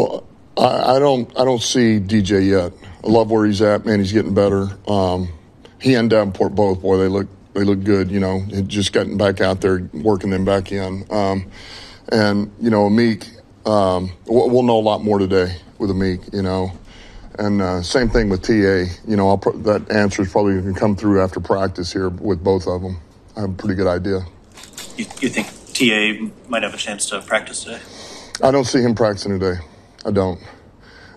Well, I don't see DJ yet. I love where he's at, man. He's getting better. He and Davenport both, boy, they look good. You know, just getting back out there, working them back in. And you know, Meek, we'll know a lot more today with Meek. You know, and same thing with TA. You know, that answer is probably going to come through after practice here with both of them. I have a pretty good idea. You think TA might have a chance to practice today? I don't see him practicing today. I don't.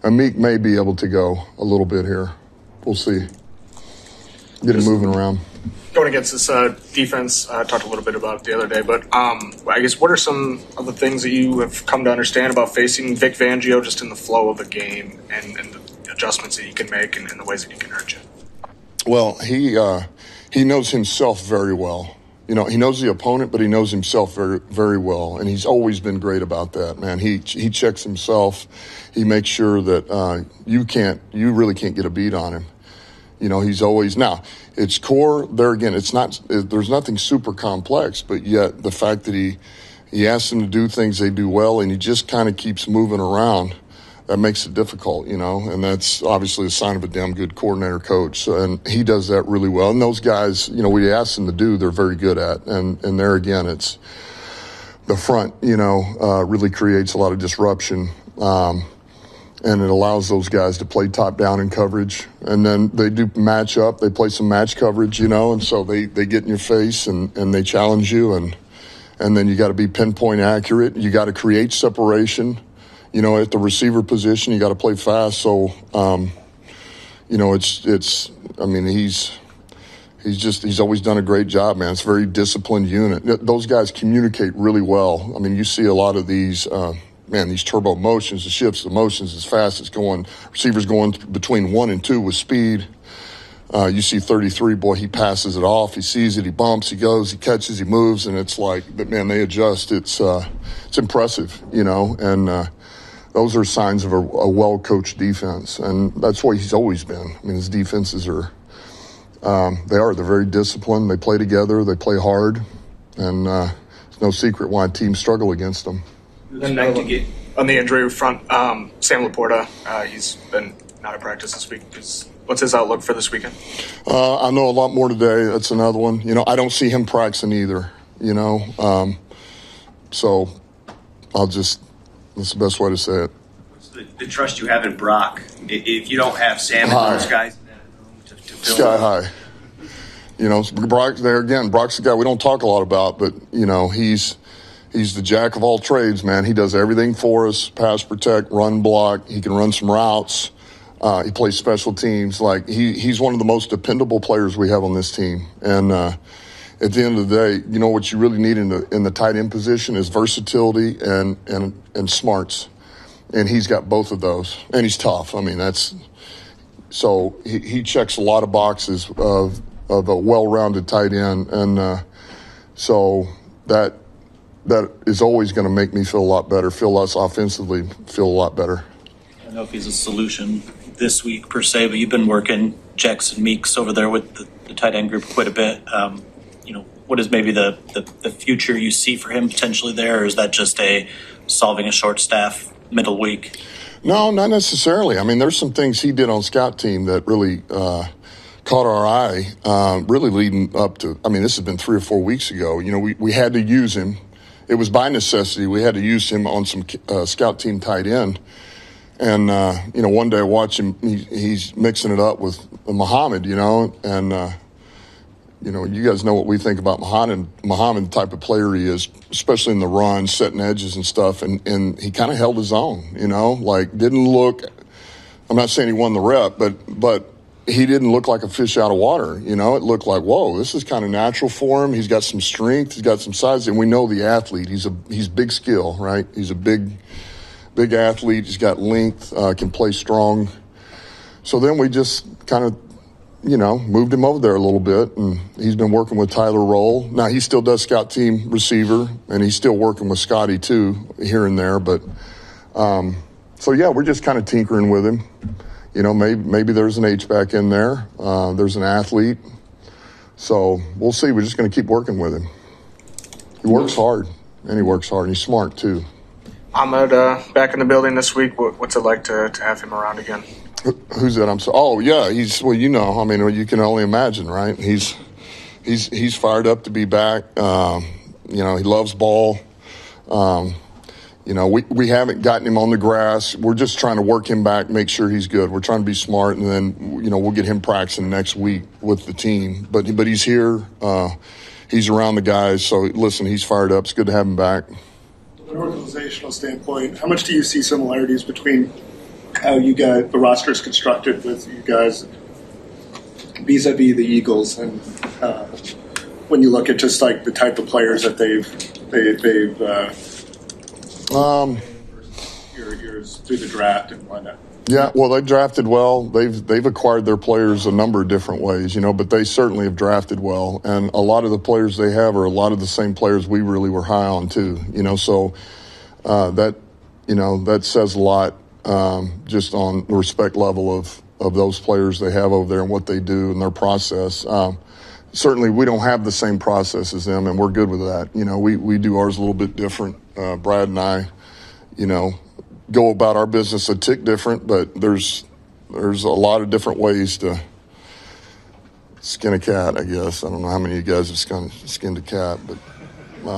And Meek may be able to go a little bit here. We'll see. Get him moving around. Going against this defense, I talked a little bit about it the other day, but I guess what are some of the things that you have come to understand about facing Vic Fangio just in the flow of the game and the adjustments that you can make and the ways that he can hurt you? Well, he knows himself very well. You know, he knows the opponent, but he knows himself very, very well, and he's always been great about that, man. He checks himself. He makes sure that you really can't get a beat on him. You know, he's always now. It's core there again. It's not. There's nothing super complex, but yet the fact that he asks them to do things they do well, and he just kind of keeps moving around. That makes it difficult, you know, and that's obviously a sign of a damn good coordinator coach. So, and he does that really well. And those guys, you know, we ask them to do, they're very good at. And there again, it's the front, you know, really creates a lot of disruption. And it allows those guys to play top down in coverage. And then they do match up. They play some match coverage, you know, and so they get in your face and they challenge you. And then you got to be pinpoint accurate. You got to create separation. You know, at the receiver position, you got to play fast. So, you know, it's. I mean, he's always done a great job, man. It's a very disciplined unit. Those guys communicate really well. I mean, you see a lot of these, these turbo motions, the shifts, the motions as fast as going. Receivers going between 1 and 2 with speed. You see 33, boy, he passes it off. He sees it, he bumps, he goes, he catches, he moves, and it's like, but man, they adjust. It's impressive, you know, and. Those are signs of a well-coached defense, and that's what he's always been. I mean, his defenses are they're very disciplined. They play together, they play hard, and it's no secret why teams struggle against them. And on the injury front, Sam LaPorta, he's been not at practice this week. What's his outlook for this weekend? I know a lot more today. That's another one. You know, I don't see him practicing either, you know. So that's the best way to say it. What's the trust you have in Brock? If you don't have Sam and those guys in that room to fill Sky high. You know, Brock, there again, Brock's the guy we don't talk a lot about, but, you know, he's the jack of all trades, man. He does everything for us, pass protect, run block. He can run some routes. He plays special teams. Like, he's one of the most dependable players we have on this team. And at the end of the day, you know what you really need in the tight end position is versatility and smarts, and he's got both of those. And he's tough. I mean, so he checks a lot of boxes of a well-rounded tight end, and so that is always going to make me feel a lot better, feel less offensively, feel a lot better. I don't know if he's a solution this week per se, but you've been working Jackson Meeks over there with the tight end group quite a bit. You know, what is maybe the future you see for him potentially there, or is that just solving a short staff middle week? No, not necessarily. I mean, there's some things he did on scout team that really caught our eye, really leading up to, I mean, this has been 3 or 4 weeks ago. You know, we had to use him. It was by necessity. We had to use him on some scout team tight end. And, you know, one day I watch him, he's mixing it up with Muhammad, you know, and, you know, you guys know what we think about Muhammad, the type of player he is, especially in the run, setting edges and stuff. And he kind of held his own, you know, like didn't look, I'm not saying he won the rep, but he didn't look like a fish out of water. You know, it looked like, whoa, this is kind of natural for him. He's got some strength. He's got some size. And we know the athlete. He's big skill, right? He's a big athlete. He's got length, can play strong. So then we just kind of, you know, moved him over there a little bit, and he's been working with Tyler Roll. Now, he still does scout team receiver, and he's still working with Scotty, too, here and there. But, so, yeah, we're just kind of tinkering with him. You know, maybe there's an H-back in there. There's an athlete. So we'll see. We're just going to keep working with him. He works hard, and he works hard, and he's smart, too. Ahmed back in the building this week. What's it like to have him around again? Who's that? Oh, yeah. Well, I mean, you can only imagine, right? He's fired up to be back. He loves ball. We haven't gotten him on the grass. We're just trying to work him back, make sure he's good. We're trying to be smart, and then, we'll get him practicing next week with the team. But he's here. He's around the guys. So, listen, he's fired up. It's good to have him back. From an organizational standpoint, how much do you see similarities between how you guys, the roster is constructed with you guys vis-a-vis the Eagles, and when you look at just like the type of players that they've years through the draft and whatnot? Yeah, well, they drafted well. They've acquired their players a number of different ways, but they certainly have drafted well. And a lot of the players they have are a lot of the same players we really were high on too. So that says a lot just on the respect level of those players they have over there and what they do and their process. Certainly, we don't have the same process as them, and we're good with that. We do ours a little bit different. Brad and I, go about our business a tick different, but there's a lot of different ways to skin a cat, I guess. I don't know how many of you guys have skinned a cat, but In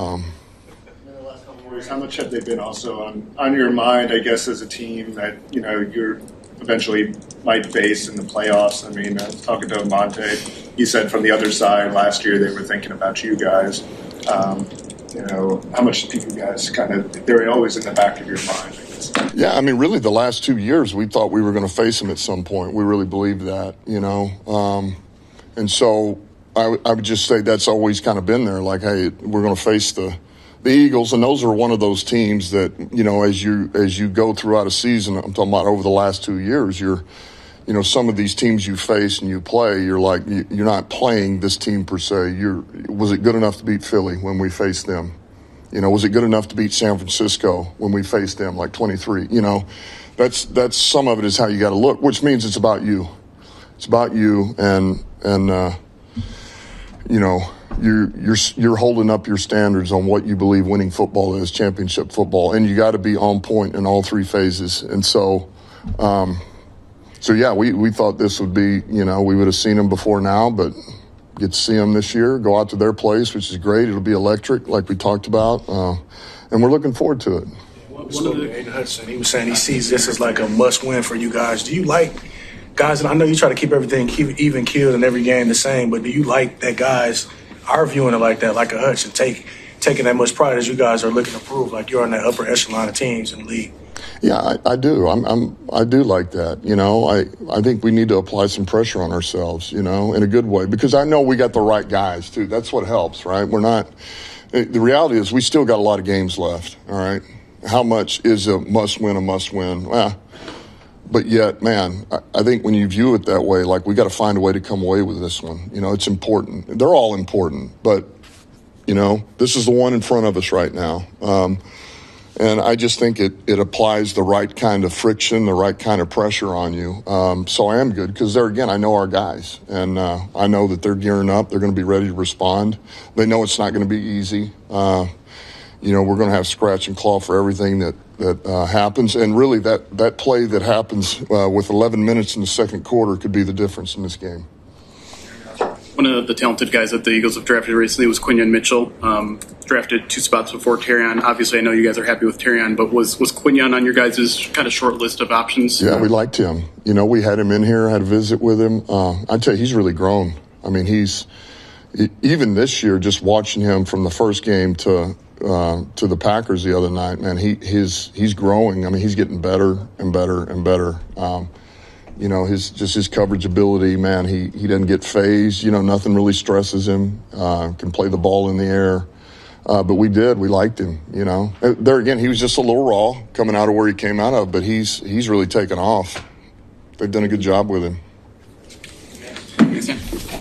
the last couple of years, how much have they been also on your mind, I guess, as a team that you're eventually might face in the playoffs? I mean, talking to Monte, he said from the other side last year they were thinking about you guys. How much do you guys they're always in the back of your mind, I guess? Yeah, I mean, really the last 2 years we thought we were going to face them at some point. We really believed that, and so I would just say that's always kind of been there. Like, hey, we're going to face the Eagles, and those are one of those teams that, as you go throughout a season, I'm talking about over the last 2 years, some of these teams you face and you play, you're like, you're not playing this team per se. Was it good enough to beat Philly when we faced them? Was it good enough to beat San Francisco when we faced them, like 23? That's some of it is how you got to look, which means it's about you. It's about you, and you're holding up your standards on what you believe winning football is, championship football, and you got to be on point in all three phases. And so, we thought this would be, we would have seen them before now, but get to see them this year, go out to their place, which is great. It'll be electric, like we talked about, and we're looking forward to it. One of the Aiden Hudson, he was saying he sees this as like a must-win for you guys. Do you like guys, and I know you try to keep everything even keeled and every game the same, but do you like that guys are viewing it like that, like a Hudson, taking that much pride as you guys are looking to prove like you're in that upper echelon of teams in the league? Yeah, I do. I do like that. I think we need to apply some pressure on ourselves, in a good way, because I know we got the right guys too. That's what helps, right? We're not. The reality is we still got a lot of games left. All right, how much is a must win? Well, but yet, man, I think when you view it that way, like we got to find a way to come away with this one. It's important. They're all important, but this is the one in front of us right now. And I just think it applies the right kind of friction, the right kind of pressure on you. So I am good because I know our guys, and I know that they're gearing up. They're going to be ready to respond. They know it's not going to be easy. We're going to have scratch and claw for everything that happens. And really that play that happens with 11 minutes in the second quarter could be the difference in this game. One of the talented guys that the Eagles have drafted recently was Quinyon Mitchell, drafted 2 spots before Terrion. Obviously, I know you guys are happy with Terrion, but was Quinyon on your guys' kind of short list of options? Yeah, we liked him. We had him in here, had a visit with him. I tell you, he's really grown. I mean, even this year, just watching him from the first game to the Packers the other night, man, he's growing. I mean, he's getting better and better and better. His coverage ability, man, he doesn't get phased. Nothing really stresses him. Can play the ball in the air. But we liked him, There again, he was just a little raw coming out of where he came out of, but he's really taken off. They've done a good job with him.